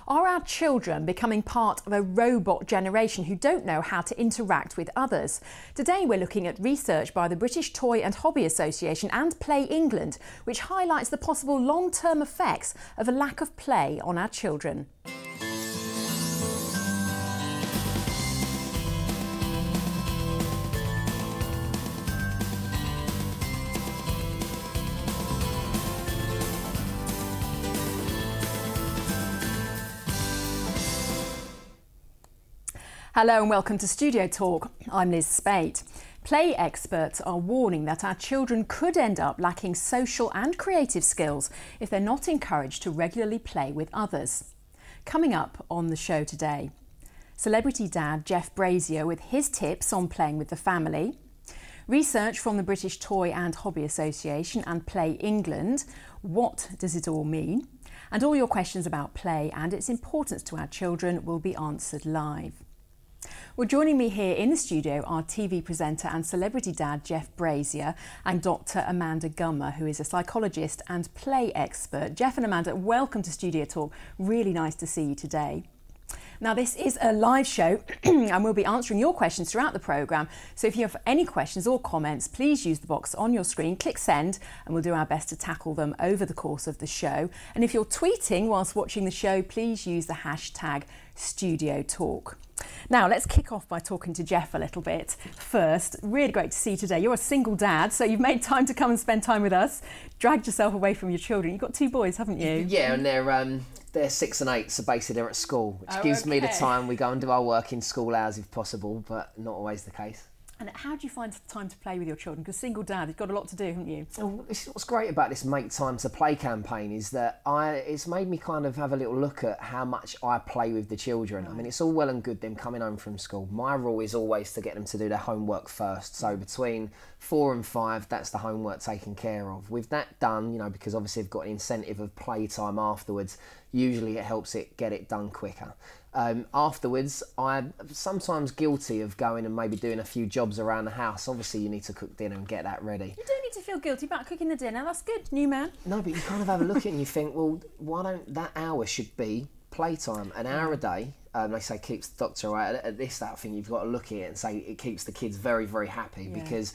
Are our children becoming part of a robot generation who don't know how to interact with others? Today we're looking at research by the British Toy and Hobby Association and Play England, which highlights the possible long-term effects of a lack of play on our children. Hello and welcome to Studio Talk. I'm Liz Spate. Play experts are warning that our children could end up lacking social and creative skills if they're not encouraged to regularly play with others. Coming up on the show today, celebrity dad Jeff Brazier with his tips on playing with the family, research from the British Toy and Hobby Association and Play England, what does it all mean? And all your questions about play and its importance to our children will be answered live. Well, joining me here in the studio are TV presenter and celebrity dad Jeff Brazier and Dr. Amanda Gummer, who is a psychologist and play expert. Jeff and Amanda, welcome to Studio Talk. Really nice to see you today. Now, this is a live show and we'll be answering your questions throughout the programme. So if you have any questions or comments, please use the box on your screen, click send, and we'll do our best to tackle them over the course of the show. And if you're tweeting whilst watching the show, please use the hashtag Studio Talk. Now, let's kick off by talking to Jeff a little bit first. Really great to see you today. You're a single dad, so you've made time to come and spend time with us, dragged yourself away from your children. You've got two boys, haven't you? Yeah, and they're 6 and 8, so basically they're at school, which gives me the time. We go and do our work in school hours if possible, but not always the case. And how do you find time to play with your children? Because single dad, you've got a lot to do, haven't you? What's great about this Make Time to Play campaign is that it's made me kind of have a little look at how much I play with the children. Right. I mean, it's all well and good them coming home from school. My rule is always to get them to do their homework first. So between 4 and 5, that's the homework taken care of. With that done, you know, because obviously they've got an incentive of playtime afterwards, usually it helps get it done quicker. Afterwards, I'm sometimes guilty of going and maybe doing a few jobs around the house. Obviously, you need to cook dinner and get that ready. You don't need to feel guilty about cooking the dinner. That's good, new man. No, but you kind of have a look at it and you think, well, why don't that hour should be playtime? An hour a day, they say keeps the doctor right. At this, that thing, you've got to look at it and say it keeps the kids very, very happy. Yeah. Because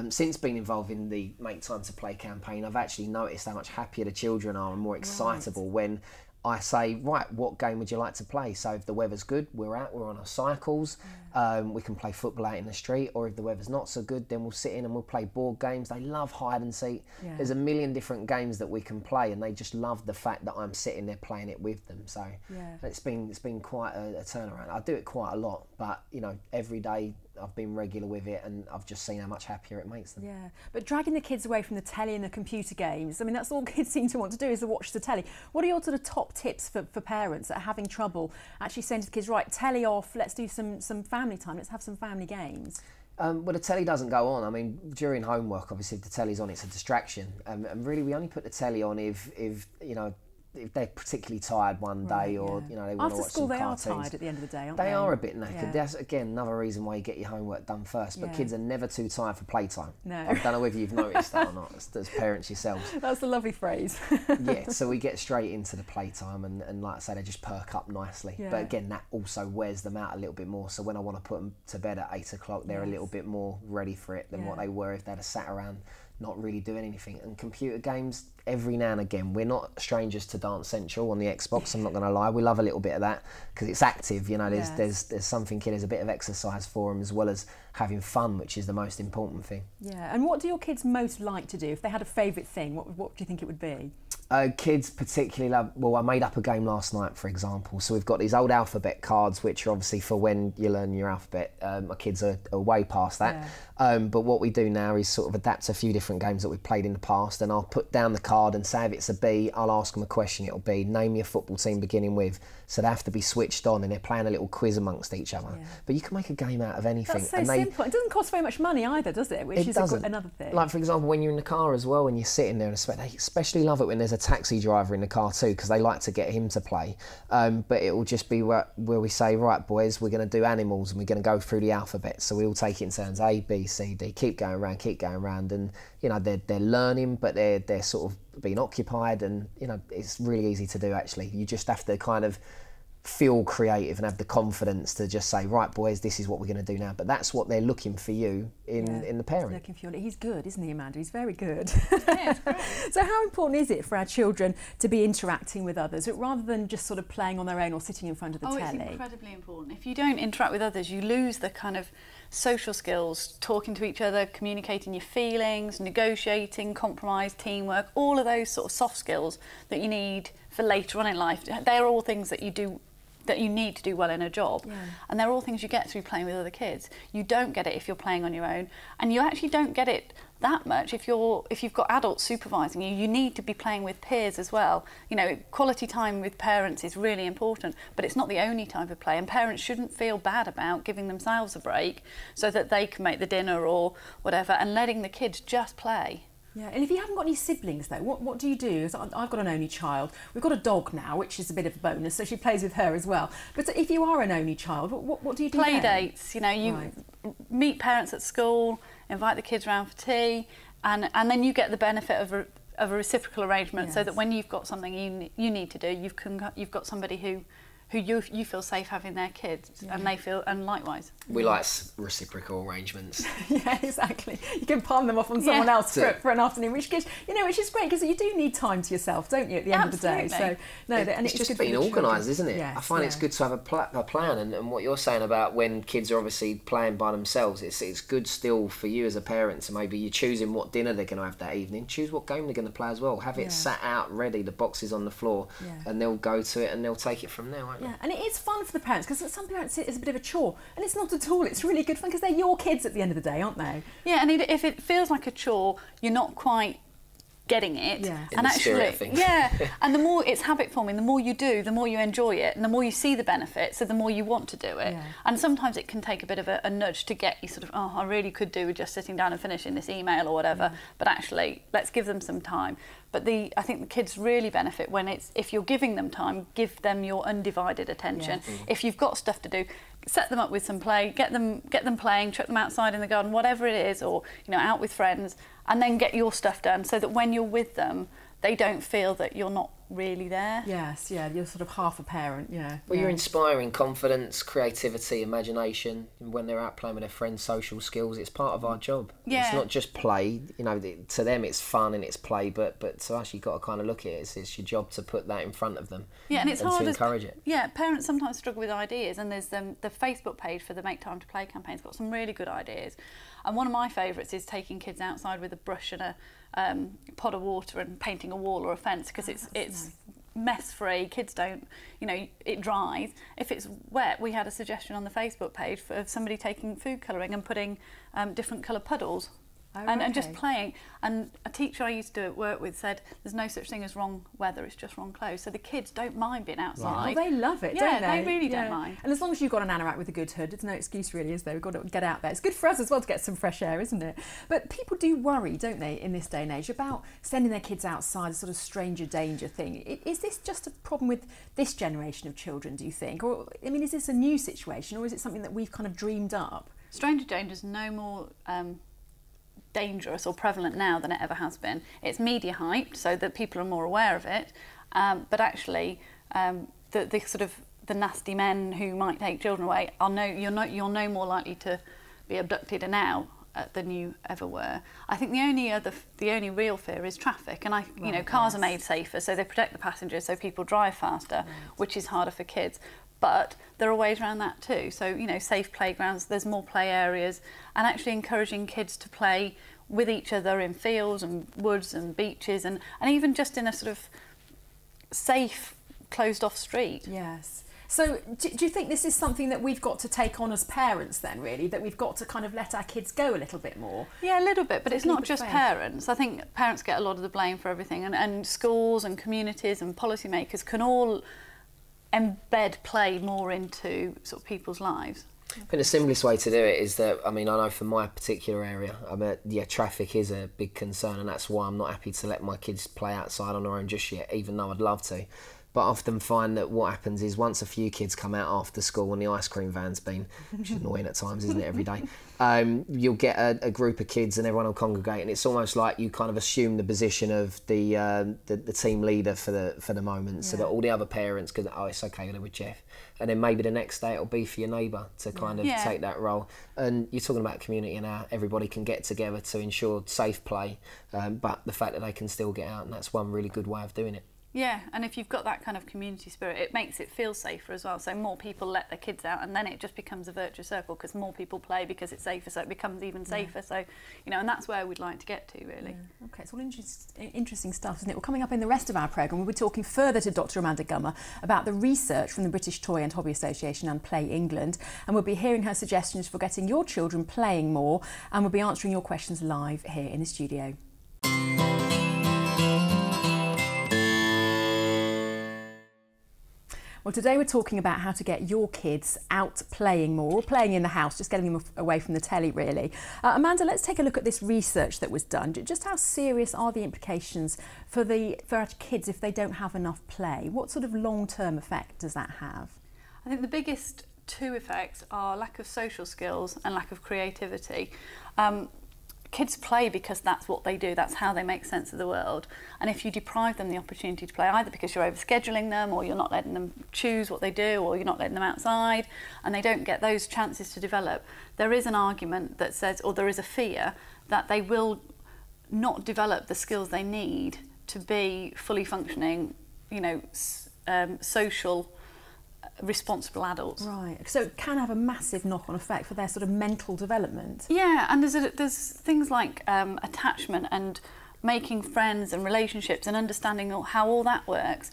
since being involved in the Make Time to Play campaign, I've actually noticed how much happier the children are and more excitable when I say, right, what game would you like to play? So if the weather's good, we're on our cycles. We can play football out in the street, or if the weather's not so good, then we'll sit in and we'll play board games. They love hide and seek. Yeah. There's a million different games that we can play, and they just love the fact that I'm sitting there playing it with them. So it's been quite a turnaround. I do it quite a lot, but you know, every day I've been regular with it and I've just seen how much happier it makes them. Yeah, but dragging the kids away from the telly and the computer games, I mean, that's all kids seem to want to do is to watch the telly. What are your sort of top tips for parents that are having trouble actually saying to the kids, right, telly off, let's do some family time, let's have some family games? Well, the telly doesn't go on. I mean, during homework, obviously, if the telly's on, it's a distraction. And really, we only put the telly on if you know, if they're particularly tired one day, or you know, they want to watch some cartoons. After school, they are tired at the end of the day, aren't they? They are a bit knackered. Yeah. That's again another reason why you get your homework done first. But kids are never too tired for playtime. No, I don't know whether you've noticed that or not. As parents yourselves. That's a lovely phrase. Yeah, so we get straight into the playtime, and like I say, they just perk up nicely. Yeah. But again, that also wears them out a little bit more. So when I want to put them to bed at 8 o'clock, they're a little bit more ready for it than what they were if they'd have sat around not really doing anything. And computer games, every now and again, we're not strangers to Dance Central on the Xbox. I'm not going to lie, we love a little bit of that because it's active. You know, there's something in, there's a bit of exercise for them as well as having fun, which is the most important thing. Yeah, and what do your kids most like to do? If they had a favourite thing, what do you think it would be? Kids particularly love, well, I made up a game last night, for example. So we've got these old alphabet cards, which are obviously for when you learn your alphabet. My kids are way past that. But what we do now is sort of adapt a few different games that we've played in the past, and I'll put down the card and say if it's a B, I'll ask them a question. It'll be, name your football team beginning with. So they have to be switched on and they're playing a little quiz amongst each other. Yeah. But you can make a game out of anything. That's so simple. It doesn't cost very much money either, does it? Which is another thing. Like, for example, when you're in the car as well, when you're sitting there, and they especially love it when there's a taxi driver in the car too, because they like to get him to play. But it will just be where we say, right, boys, we're going to do animals and we're going to go through the alphabet. So we all take it in turns, A, B, C, D, keep going around. And, you know, they're learning, but they're sort of being occupied, and, you know, it's really easy to do, actually. You just have to kind of feel creative and have the confidence to just say, right, boys, this is what we're going to do now. But that's what they're looking for you in the parent. Looking for you. He's good, isn't he, Amanda? He's very good. Yeah, it's great. So how important is it for our children to be interacting with others rather than just sort of playing on their own or sitting in front of the telly? It's incredibly important. If you don't interact with others, you lose the kind of social skills, talking to each other, communicating your feelings, negotiating, compromise, teamwork, all of those sort of soft skills that you need for later on in life. They're all things that you need to do well in a job, and they're all things you get through playing with other kids. You don't get it if you're playing on your own, and you actually don't get it that much if you've got adults supervising you. You need to be playing with peers as well. You know, quality time with parents is really important, but it's not the only type of play, and parents shouldn't feel bad about giving themselves a break so that they can make the dinner or whatever, and letting the kids just play. Yeah, and if you haven't got any siblings though, what do you do? I've got an only child. We've got a dog now, which is a bit of a bonus, so she plays with her as well. But if you are an only child, what do you do? Play dates, you know, you meet parents at school, invite the kids around for tea, and then you get the benefit of a reciprocal arrangement, so that when you've got something you need to do, you've got somebody who you feel safe having their kids, and they feel, and likewise. We like reciprocal arrangements. Yeah, exactly. You can palm them off on someone else for an afternoon, which is great, because you do need time to yourself, don't you, at the end of the day? So and it's just being organised, isn't it? Yes, I find it's good to have a plan, and what you're saying about when kids are obviously playing by themselves, it's good still for you as a parent to maybe you're choosing what dinner they're going to have that evening, choose what game they're going to play as well, have it sat out ready, the boxes on the floor, and they'll go to it and they'll take it from there, won't they? Yeah, and it is fun for the parents, because some parents see it as a bit of a chore, and it's not at all. It's really good fun because they're your kids at the end of the day, aren't they? Yeah, and if it feels like a chore, you're not quite getting it. Yeah. In the spirit of things. Yeah, and the more it's habit forming, the more you do, the more you enjoy it, and the more you see the benefits, so the more you want to do it. Yeah. And sometimes it can take a bit of a nudge to get you sort of, I really could do with just sitting down and finishing this email or whatever, but actually, let's give them some time. But I think the kids really benefit when if you're giving them time, give them your undivided attention. Yes. If you've got stuff to do, set them up with some play, get them playing, chuck them outside in the garden, whatever it is, or out with friends, and then get your stuff done, so that when you're with them, they don't feel that you're not really there. Yes, yeah, you're sort of half a parent, Well, you're inspiring confidence, creativity, imagination. When they're out playing with their friends, social skills, it's part of our job. Yeah. It's not just play, to them it's fun and it's play, but to us you've got to kind of look at it, it's your job to put that in front of them. Yeah, and it's hard to encourage it. Yeah, parents sometimes struggle with ideas, and there's the Facebook page for the Make Time to Play campaign's got some really good ideas. And one of my favourites is taking kids outside with a brush and a pot of water and painting a wall or a fence, because it's nice. Mess free. Kids don't, it dries. If it's wet, we had a suggestion on the Facebook page of somebody taking food colouring and putting different colour puddles. And just playing. And a teacher I used to work with said there's no such thing as wrong weather, it's just wrong clothes. So the kids don't mind being outside. Well, they love it, don't they? Yeah, they really don't mind. And as long as you've got an anorak with a good hood, it's no excuse really, is there? We've got to get out there. It's good for us as well to get some fresh air, isn't it? But people do worry, don't they, in this day and age, about sending their kids outside, a sort of stranger danger thing. Is this just a problem with this generation of children, do you think? Or, is this a new situation, or is it something that we've kind of dreamed up? Stranger danger is no more dangerous or prevalent now than it ever has been. It's media hyped so that people are more aware of it, but actually the sort of the nasty men who might take children away you're no more likely to be abducted now than you ever were. I think the only real fear is traffic, and cars are made safer, so they protect the passengers, so people drive faster, which is harder for kids. But there are ways around that too. So, safe playgrounds, there's more play areas, and actually encouraging kids to play with each other in fields and woods and beaches, and even just in a sort of safe, closed-off street. Yes. So do you think this is something that we've got to take on as parents then, really, that we've got to kind of let our kids go a little bit more? Yeah, a little bit, but it's not just parents. I think parents get a lot of the blame for everything, and schools and communities and policymakers can all embed play more into sort of people's lives. I think the simplest way to do it is that, I know for my particular area, traffic is a big concern, and that's why I'm not happy to let my kids play outside on their own just yet, even though I'd love to. but I often find that what happens is once a few kids come out after school and the ice cream van's been, which is annoying at times, isn't it, every day, you'll get a group of kids and everyone will congregate, and it's almost like you kind of assume the position of the team leader for the moment, so that all the other parents can, oh, it's okay, they're with Jeff, and then maybe the next day it'll be for your neighbour to kind of take that role. And you're talking about community now, everybody can get together to ensure safe play, but the fact that they can still get out, and that's one really good way of doing it. Yeah, and if you've got that kind of community spirit, it makes it feel safer as well. So more people let their kids out, and then it just becomes a virtuous circle because more people play because it's safer, so it becomes even safer. So, you know, and that's where we'd like to get to, really. Yeah. Okay, it's all interesting stuff, isn't it? Well, coming up in the rest of our programme, we'll be talking further to Dr. Amanda Gummer about the research from the British Toy and Hobby Association and Play England, and we'll be hearing her suggestions for getting your children playing more, and we'll be answering your questions live here in the studio. Well, today we're talking about how to get your kids out playing more, or playing in the house, just getting them away from the telly, really. Amanda, let's take a look at this research that was done. Just how serious are the implications for our kids if they don't have enough play? What sort of long-term effect does that have? I think the biggest two effects are lack of social skills and lack of creativity. Kids play because that's what they do, that's how they make sense of the world. And if you deprive them the opportunity to play, either because you're overscheduling them, or you're not letting them choose what they do, or you're not letting them outside, and they don't get those chances to develop, there is an argument that says, or there is a fear, that they will not develop the skills they need to be fully functioning, you know, social, responsible adults. Right, so it can have a massive knock-on effect for their sort of mental development. Yeah, and there's things like attachment and making friends and relationships and understanding how all that works.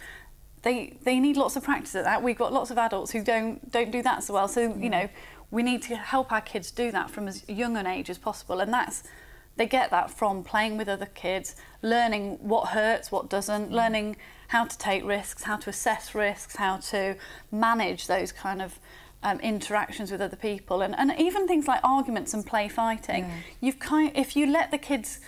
They need lots of practice at that. We've got lots of adults who don't do that so well. So you know, we need to help our kids do that from as young an age as possible, and they get that from playing with other kids, learning what hurts, what doesn't, learning how to take risks, how to assess risks, how to manage those kind of interactions with other people, and even things like arguments and play fighting. Yeah. If you let the kids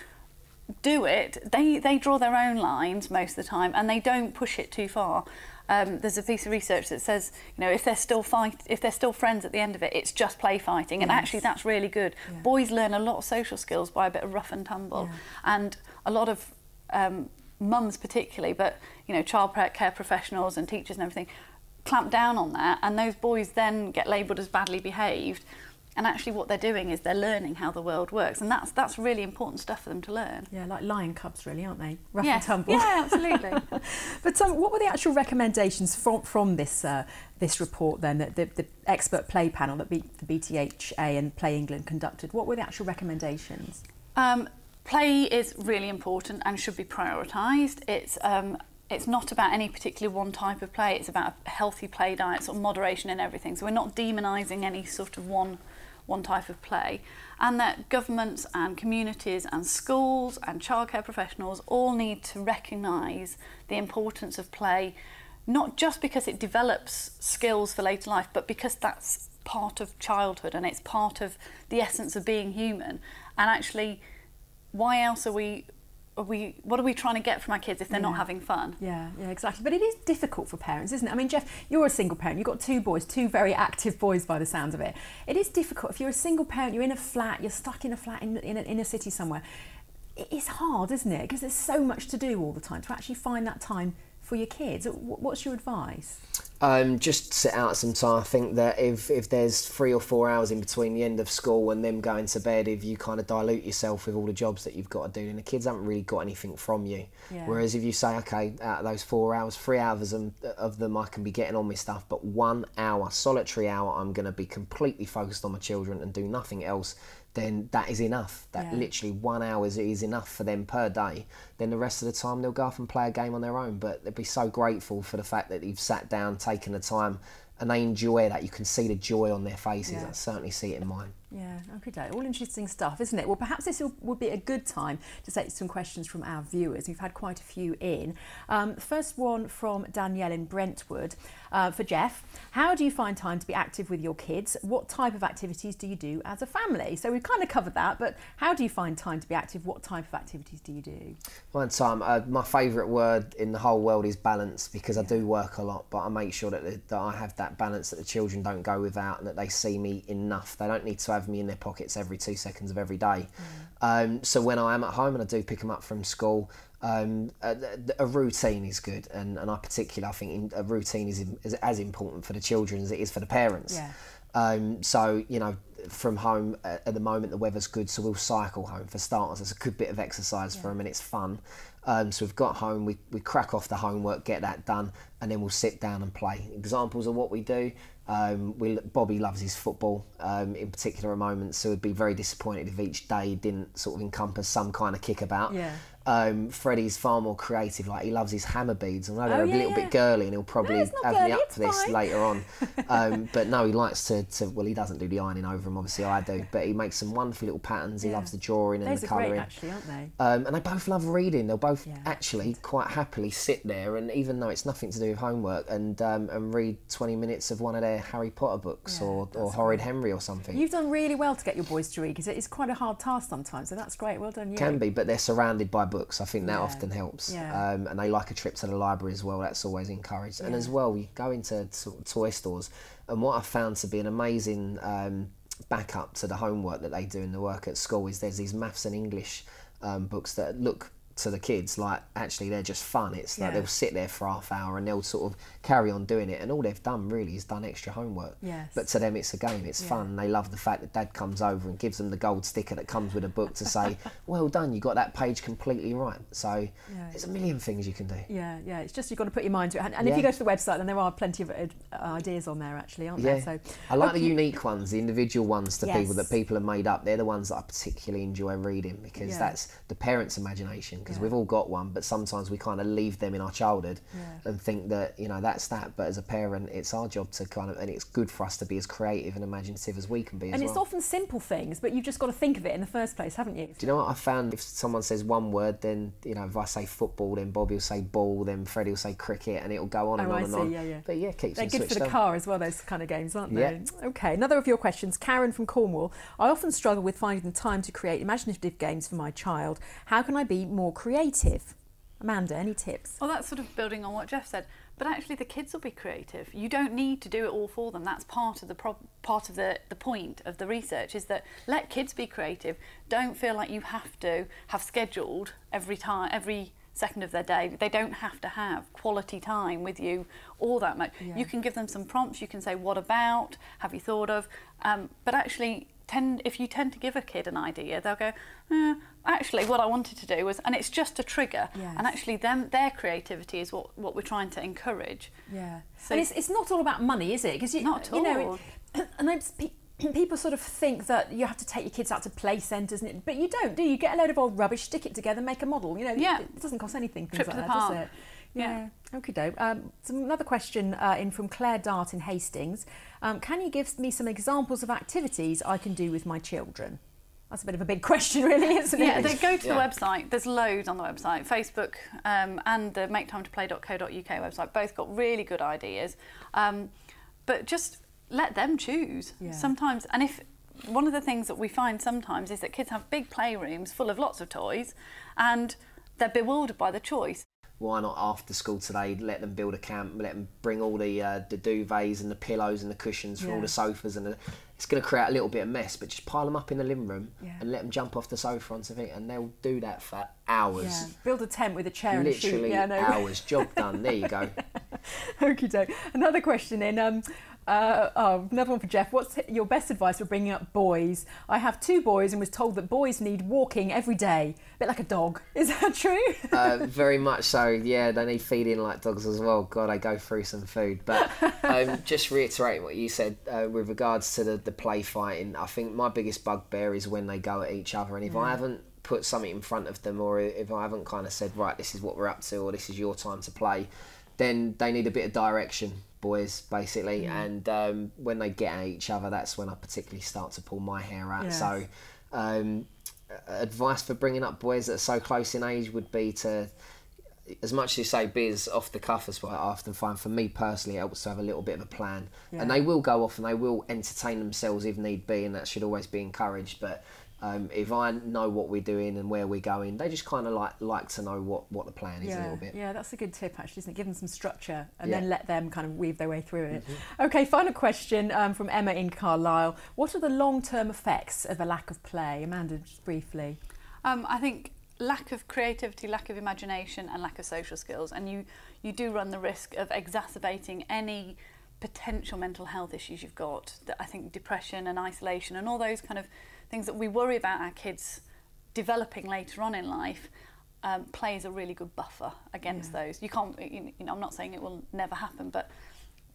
do it, they draw their own lines most of the time, and they don't push it too far. There's a piece of research that says, you know, if they're still friends at the end of it, it's just play fighting, and actually that's really good. Yeah. Boys learn a lot of social skills by a bit of rough and tumble, and a lot of mums particularly, but you know, child care professionals and teachers and everything clamp down on that, and those boys then get labelled as badly behaved. And actually what they're doing is they're learning how the world works, and that's really important stuff for them to learn. Yeah, like lion cubs really, aren't they? Rough and tumble. Yeah, absolutely. But what were the actual recommendations from this report then, that the expert play panel that the BTHA and Play England conducted? What were the actual recommendations? Play is really important and should be prioritised. It's not about any particular one type of play, it's about a healthy play diet, sort of moderation in everything. So we're not demonising any sort of one type of play, and that governments and communities and schools and childcare professionals all need to recognise the importance of play, not just because it develops skills for later life, but because that's part of childhood and it's part of the essence of being human. And actually, why else what are we trying to get from our kids if they're not having fun? Yeah, exactly. But it is difficult for parents, isn't it? I mean, Jeff, you're a single parent. You've got two boys, two very active boys by the sounds of it. It is difficult. If you're a single parent, you're in a flat, you're stuck in a flat in a city somewhere. It's hard, isn't it? Because there's so much to do all the time to actually find that time for your kids. What's your advice? Just set out some time. I think that if there's 3 or 4 hours in between the end of school and them going to bed, if you kind of dilute yourself with all the jobs that you've got to do, then the kids haven't really got anything from you. Yeah. Whereas if you say, okay, out of those 4 hours, 3 hours of them I can be getting on with stuff, but 1 hour, solitary hour, I'm going to be completely focused on my children and do nothing else, then that is enough. That literally 1 hour is enough for them per day. Then the rest of the time they'll go off and play a game on their own. But they'll be so grateful for the fact that you've sat down, taken the time and they enjoy that. You can see the joy on their faces. Yeah. I certainly see it in mine. Yeah, okay, all interesting stuff, isn't it? Well, perhaps this would be a good time to take some questions from our viewers. We've had quite a few in. First one from Danielle in Brentwood. For Jeff, how do you find time to be active with your kids? What type of activities do you do as a family? So we've kind of covered that, but how do you find time to be active? What type of activities do you do? One time, my favourite word in the whole world is balance, because I do work a lot, but I make sure that I have that balance, that the children don't go without, and that they see me enough. They don't need to have me in their pockets every 2 seconds of every day. So when I am at home and I do pick them up from school, a routine is good, and I particularly, I think a routine is as important for the children as it is for the parents. So, you know, from home at the moment the weather's good, so we'll cycle home for starters. It's a good bit of exercise for them, and it's fun. So we've got home, we crack off the homework, get that done, and then we'll sit down and play. Examples of what we do: Bobby loves his football in particular moments, so he'd be very disappointed if each day didn't sort of encompass some kind of kickabout. Freddie's far more creative, like he loves his hammer beads, and I know they're a little bit girly, and he'll probably have me up for this later on. But no, he likes to, well, he doesn't do the ironing over them, obviously I do, but he makes some wonderful little patterns. He loves the drawing and the colouring. Those are great actually, aren't they? And they both love reading. They'll both actually quite happily sit there, and even though it's nothing to do with homework, and read 20 minutes of one of their Harry Potter books, or Horrid Henry or something. You've done really well to get your boys to read, because it's quite a hard task sometimes, so that's great. Well done you. Can be, but they're surrounded by books. I think that often helps. And they like a trip to the library as well. That's always encouraged. And as well, you go into sort of toy stores, and what I've found to be an amazing backup to the homework that they do in the work at school is there's these maths and English books that look to the kids like actually they're just fun. It's like they'll sit there for half hour and they'll sort of carry on doing it, and all they've done really is done extra homework. But to them it's a game, it's fun. They love the fact that Dad comes over and gives them the gold sticker that comes with a book to say, well done, you got that page completely right. So there's a million things you can do. It's just you've got to put your mind to it, and if you go to the website then there are plenty of ideas on there actually, aren't there? So I like the unique ones, the individual ones to people that people have made up. They're the ones that I particularly enjoy reading, because that's the parents' imagination, because we've all got one, but sometimes we kind of leave them in our childhood and think that, you know, that's that. But as a parent, it's our job to kind of, and it's good for us to be as creative and imaginative as we can be as well. And it's often simple things, but you've just got to think of it in the first place, haven't you? Do you know what I found? If someone says one word, then, you know, if I say football, then Bobby will say ball, then Freddie will say cricket, and it'll go on and on and on. But it keeps them switched on. They're good for the car as well, those kind of games, aren't they? Okay, another of your questions, Karen from Cornwall. I often struggle with finding the time to create imaginative games for my child. How can I be more creative? Amanda, any tips? Well, that's sort of building on what Jeff said, but actually the kids will be creative. You don't need to do it all for them. That's part of the point of the research, is that let kids be creative. Don't feel like you have to have scheduled every second of their day. They don't have to have quality time with you all that much. You can give them some prompts. You can say, what about, have you thought of, but actually if you tend to give a kid an idea, they'll go, actually what I wanted to do was, and it's just a trigger. And actually their creativity is what we're trying to encourage. So, and it's not all about money, is it? Because not at all. Know, and people sort of think that you have to take your kids out to play centres, but you don't, do you? Get a load of old rubbish, stick it together, make a model. You know, it doesn't cost anything. Things like that, does it? Okie doke. So another question in from Claire Dart in Hastings. Can you give me some examples of activities I can do with my children? That's a bit of a big question, really, isn't it? They go to the website. There's loads on the website. Facebook and the maketimeToplay.co.uk website both got really good ideas. But just let them choose sometimes. And if one of the things that we find sometimes is that kids have big playrooms full of lots of toys and they're bewildered by the choice. Why not after school today let them build a camp, let them bring all the duvets and the pillows and the cushions for all the sofas, and it's going to create a little bit of mess, but just pile them up in the living room and let them jump off the sofa onto it, and they'll do that for hours. Build a tent with a chair and a sheet. Literally hours, job done, there you go. Okie doke. Another question in, another one for Jeff. What's your best advice for bringing up boys? I have 2 boys and was told that boys need walking every day, a bit like a dog. Is that true? Very much so, yeah. They need feeding like dogs as well. God, I go through some food. But just reiterating what you said with regards to the play fighting, I think my biggest bugbear is when they go at each other, and if I haven't put something in front of them, or if I haven't kind of said, right, this is what we're up to, or this is your time to play, then they need a bit of direction, boys basically, and when they get at each other, that's when I particularly start to pull my hair out. Yes. So advice for bringing up boys that are so close in age would be to, as much as you say be as off the cuff as what I often find, for me personally, it helps to have a little bit of a plan. And they will go off and they will entertain themselves if need be, and that should always be encouraged. But if I know what we're doing and where we're going, they just kind of like to know what the plan is a little bit. Yeah, that's a good tip actually, isn't it? Give them some structure and then let them kind of weave their way through it. Okay, final question from Emma in Carlisle. What are the long-term effects of a lack of play? Amanda, just briefly. I think lack of creativity, lack of imagination and lack of social skills, and you do run the risk of exacerbating any potential mental health issues you've got. That I think depression and isolation and all those kind of things that we worry about our kids developing later on in life, play is a really good buffer against those. You can't, you know, I'm not saying it will never happen, but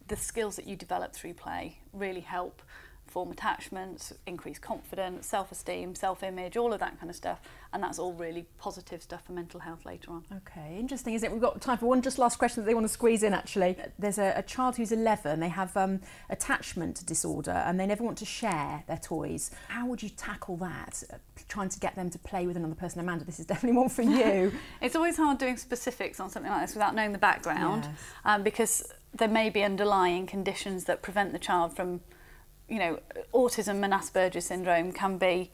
the skills that you develop through play really help form attachments, increase confidence, self-esteem, self-image, all of that kind of stuff, and that's all really positive stuff for mental health later on. Okay, interesting, isn't it? We've got time for one just last question that they want to squeeze in actually. There's a child who's 11, they have attachment disorder and they never want to share their toys. How would you tackle that, trying to get them to play with another person? Amanda, this is definitely one for you. It's always hard doing specifics on something like this without knowing the background, because there may be underlying conditions that prevent the child from, you know, autism and Asperger's syndrome can be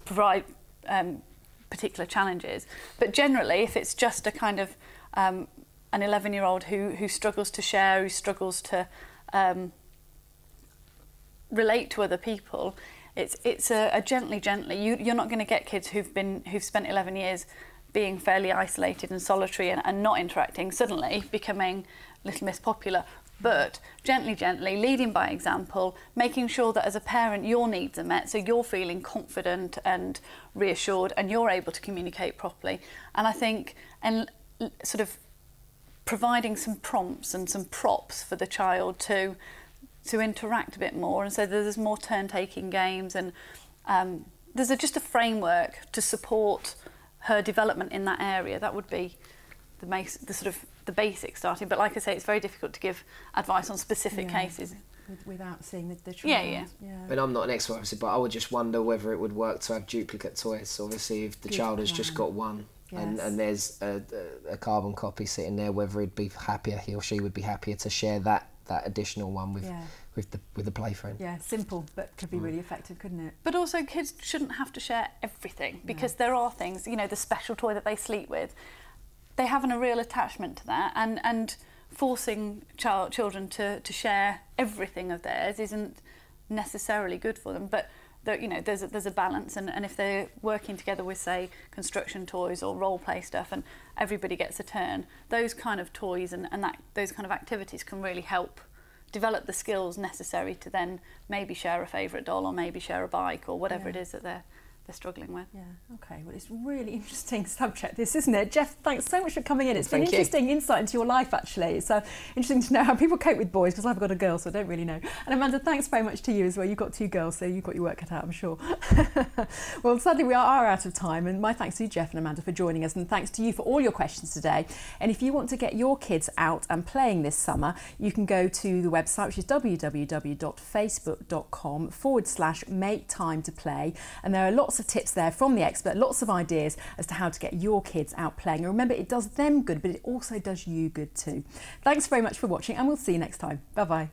provide particular challenges. But generally, if it's just a kind of an 11-year-old who struggles to share, who struggles to relate to other people, it's a gently. You're not going to get kids who've spent 11 years being fairly isolated and solitary and not interacting, suddenly becoming Little Miss Popular. But gently, leading by example, making sure that as a parent your needs are met, so you're feeling confident and reassured and you're able to communicate properly. And I think sort of providing some prompts and some props for the child to interact a bit more, and so there's more turn-taking games, and there's just a framework to support her development in that area. That would be the basic starting, but like I say, it's very difficult to give advice on specific cases without seeing the child. Yeah. I mean, I'm not an expert obviously, but I would just wonder whether it would work to have duplicate toys. Obviously, if the child has just got one and there's a carbon copy sitting there, whether he or she would be happier to share that additional one with the play friend. Yeah, simple, but could be really effective, couldn't it? But also, kids shouldn't have to share everything, because there are things, you know, the special toy that they sleep with, they have a real attachment to that, and forcing children to share everything of theirs isn't necessarily good for them. But you know, there's a balance, and if they're working together with, say, construction toys or role play stuff, and everybody gets a turn, those kind of toys and those kind of activities can really help develop the skills necessary to then maybe share a favourite doll or maybe share a bike or whatever it is that they're struggling with. Yeah, okay, well, it's a really interesting subject this, isn't it? Jeff, thanks so much for coming in. It's been interesting insight into your life, actually. It's interesting to know how people cope with boys, because I've got a girl, so I don't really know. And Amanda, thanks very much to you as well. You've got 2 girls, so you've got your work cut out, I'm sure. Well, sadly, we are out of time, and my thanks to you, Jeff and Amanda, for joining us, and thanks to you for all your questions today. And if you want to get your kids out and playing this summer, you can go to the website, which is www.facebook.com/make-time-to-play, and there are lots of tips there from the expert, lots of ideas as to how to get your kids out playing. And remember, it does them good, but it also does you good too. Thanks very much for watching, and we'll see you next time. Bye-bye.